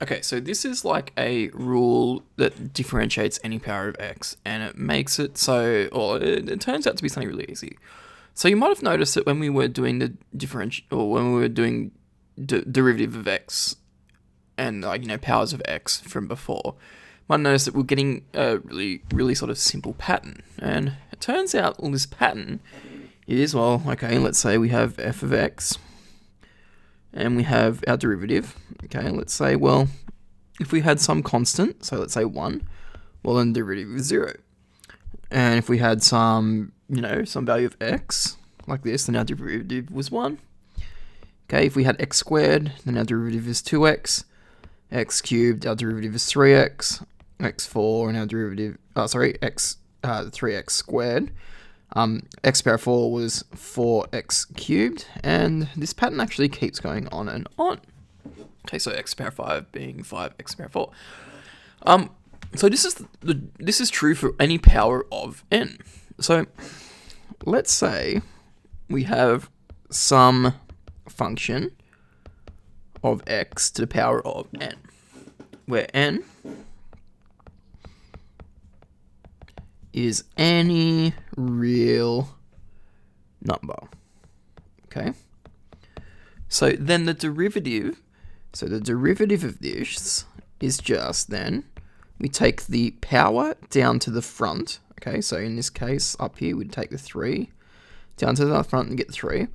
Okay, so this is like a rule that differentiates any power of x, and it makes it so, or it turns out to be something really easy. So you might have noticed that when we were doing the when we were doing derivative of x and powers of x from before, you might notice that we're getting a really sort of simple pattern, and it turns out this pattern is, well, okay, let's say we have f of x, and we have our derivative. Okay, let's say, well, if we had some constant, so let's say 1, well, then the derivative is 0. And if we had some, some value of x, like this, then our derivative was 1. Okay, if we had x squared, then our derivative is 2x. X cubed, our derivative is 3x. X4, and our derivative, 3x squared. X power 4 was 4x cubed, and this pattern actually keeps going on and on. Okay, so x power 5 being 5x power 4. So this is true for any power of n. So let's say we have some function of x to the power of n, where n is any real number. Okay? So then the derivative of this is just then we take the power down to the front. Okay, so in this case up here we'd take the 3 down to the front and get 3,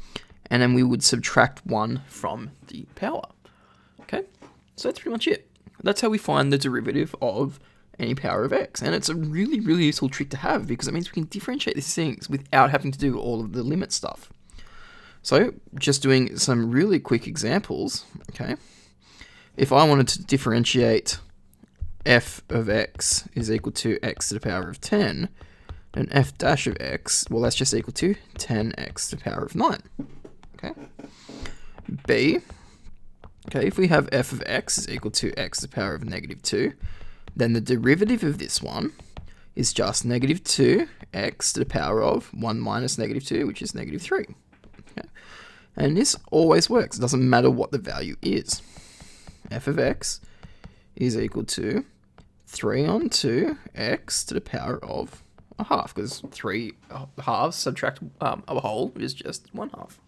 and then we would subtract 1 from the power. Okay, so that's pretty much it. That's how we find the derivative of any power of x, and it's a really useful trick to have because it means we can differentiate these things without having to do all of the limit stuff. So just doing some really quick examples. Okay, if I wanted to differentiate f of x is equal to x to the power of 10, then f dash of x, well, that's just equal to 10x to the power of 9. Okay, b, okay, if we have f of x is equal to x to the power of negative 2, then the derivative of this one is just negative 2x to the power of 1 minus negative 2, which is negative 3. Okay. And this always works. It doesn't matter what the value is. F of x is equal to 3 on 2x to the power of a half, because 3 halves subtract a whole is just 1 half.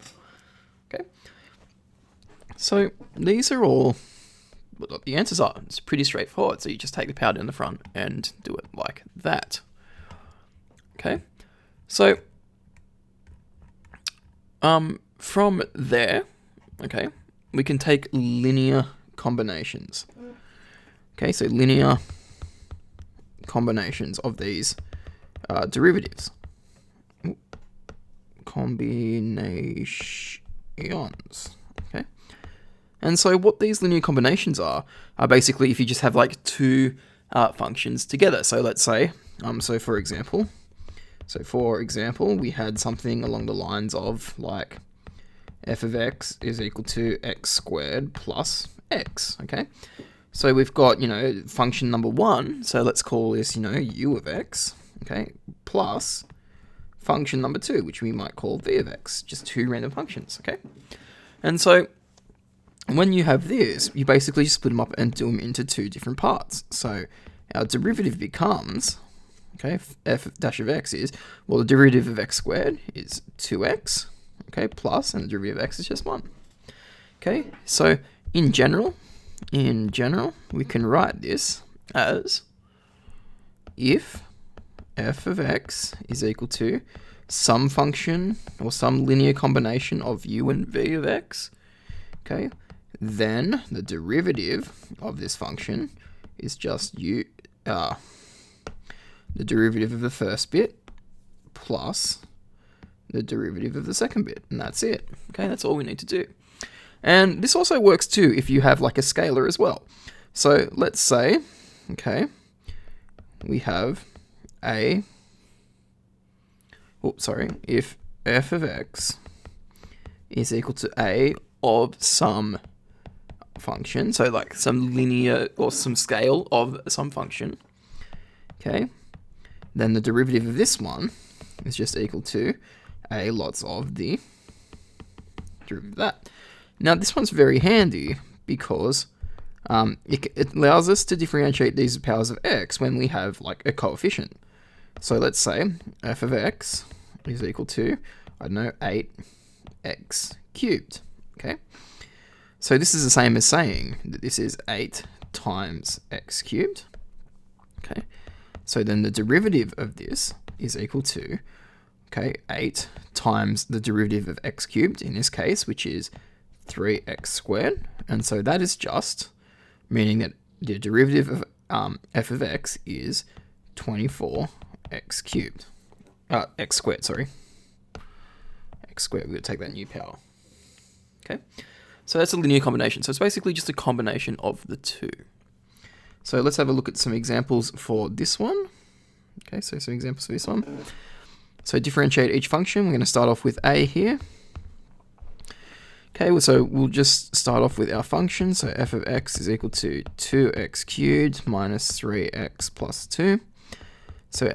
Okay. So these are all what the answers are. It's pretty straightforward. So you just take the power down the front and do it like that. Okay. So from there, okay, we can take linear combinations. Okay, so linear combinations of these derivatives. Combinations. Okay. And so what these linear combinations are basically if you just have like two functions together. So let's say, for example, we had something along the lines of like f of x is equal to x squared plus x, okay? So we've got, function number 1, so let's call this, u of x, okay, plus function number 2, which we might call v of x, just two random functions, okay? And so when you have this, you basically split them up and do them into two different parts. So our derivative becomes, okay, f dash of x is, well, the derivative of x squared is 2x, okay, plus, and the derivative of x is just 1. Okay, so in general, we can write this as if f of x is equal to some function or some linear combination of u and v of x, okay, then the derivative of this function is just the derivative of the first bit plus the derivative of the second bit, and that's it. Okay, that's all we need to do. And this also works too if you have like a scalar as well. So let's say, okay, we have if f of x is equal to a of some function, so like some linear or some scale of some function, okay, then the derivative of this one is just equal to a lots of the derivative of that. Now this one's very handy because it allows us to differentiate these powers of x when we have like a coefficient. So let's say f of x is equal to, I don't know, 8x cubed, okay? So this is the same as saying that this is 8 times x cubed, okay? So then the derivative of this is equal to, okay, 8 times the derivative of x cubed in this case, which is 3x squared. And so that is just meaning that the derivative of f of x is 24x cubed. X squared, sorry. X squared, we're going to take that new power. Okay, so that's a linear combination. So it's basically just a combination of the two. So let's have a look at some examples for this one. Okay, so some examples for this one. So differentiate each function. We're going to start off with a here. Okay, so we'll just start off with our function. So f of x is equal to 2x cubed minus 3x plus 2. So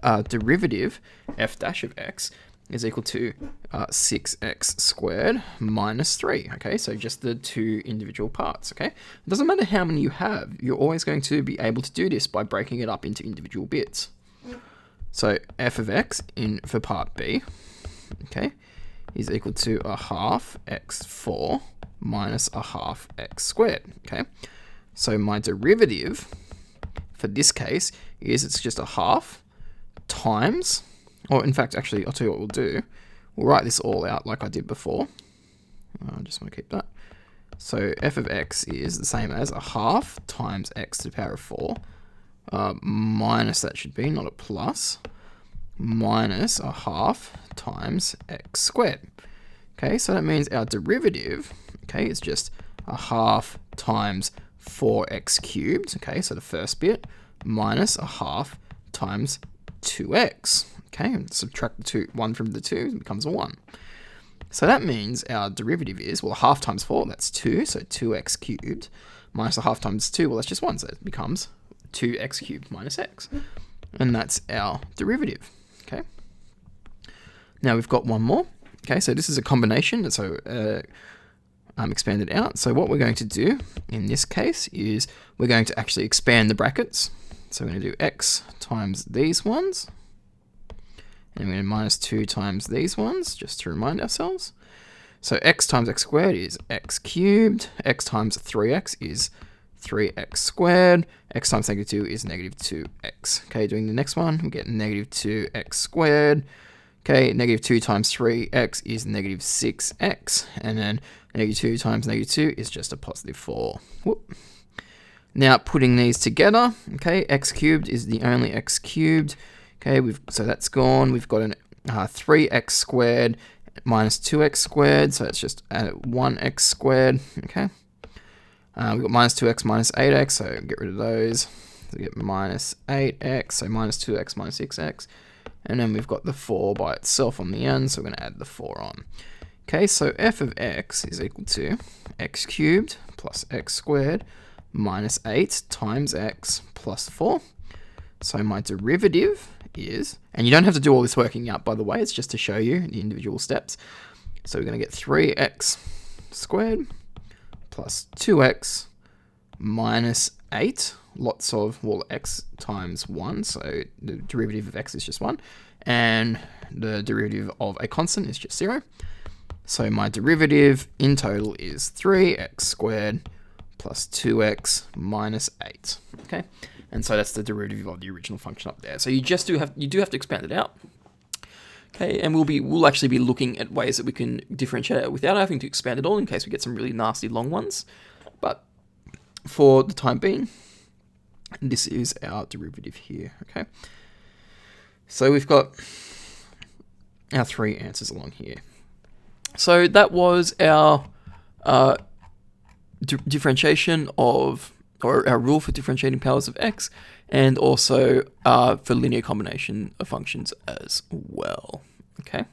our derivative, f dash of x, is equal to 6x squared minus 3. Okay, so just the two individual parts. Okay, it doesn't matter how many you have, you're always going to be able to do this by breaking it up into individual bits. So f of x for part b, okay, is equal to a half x4 minus a half x squared. Okay, so my derivative for this case is it's just a half times, or in fact, actually, I'll tell you what we'll do. We'll write this all out like I did before. I just want to keep that. So f of x is the same as a half times x to the power of 4 minus, that should be, not a plus, minus a half times x squared. Okay, so that means our derivative, okay, is just a half times 4x cubed, okay, so the first bit, minus a half times 2x, okay, and subtract the 1 from the 2, it becomes a 1. So that means our derivative is, well, a half times 4, that's 2, so 2x cubed, minus a half times 2, well, that's just 1, so it becomes 2x cubed minus x. And that's our derivative, okay? Now we've got one more. Okay, so this is a combination, so expanded out. So what we're going to do in this case is we're going to actually expand the brackets. So we're going to do x times these ones, and we're going to minus 2 times these ones, just to remind ourselves. So x times x squared is x cubed, x times 3x is 3x squared, x times negative 2 is negative 2x. Okay, doing the next one, we get negative 2x squared. Okay, negative 2 times 3x is negative 6x, and then negative 2 times negative 2 is just a positive 4. Whoop. Now putting these together, okay, x cubed is the only x cubed. Okay, so that's gone. We've got an 3x squared minus 2x squared, so it's just 1x squared. Okay, we've got minus 2x minus 8x, so get rid of those. So we get minus 8x, so minus 2x minus 6x. And then we've got the 4 by itself on the end, so we're going to add the 4 on. Okay, so f of x is equal to x cubed plus x squared minus 8 times x plus 4. So my derivative is, and you don't have to do all this working out, by the way, it's just to show you the individual steps. So we're going to get 3x squared plus 2x minus 8, lots of, well, x times 1, so the derivative of x is just 1, and the derivative of a constant is just 0. So my derivative in total is 3x squared plus 2x minus 8. Okay, and so that's the derivative of the original function up there. So you do have to expand it out. Okay, and we'll actually be looking at ways that we can differentiate it without having to expand it all in case we get some really nasty long ones. But for the time being, this is our derivative here, okay? So we've got our 3 answers along here. So that was our differentiation of, or our rule for differentiating powers of x, and also for linear combination of functions as well, okay?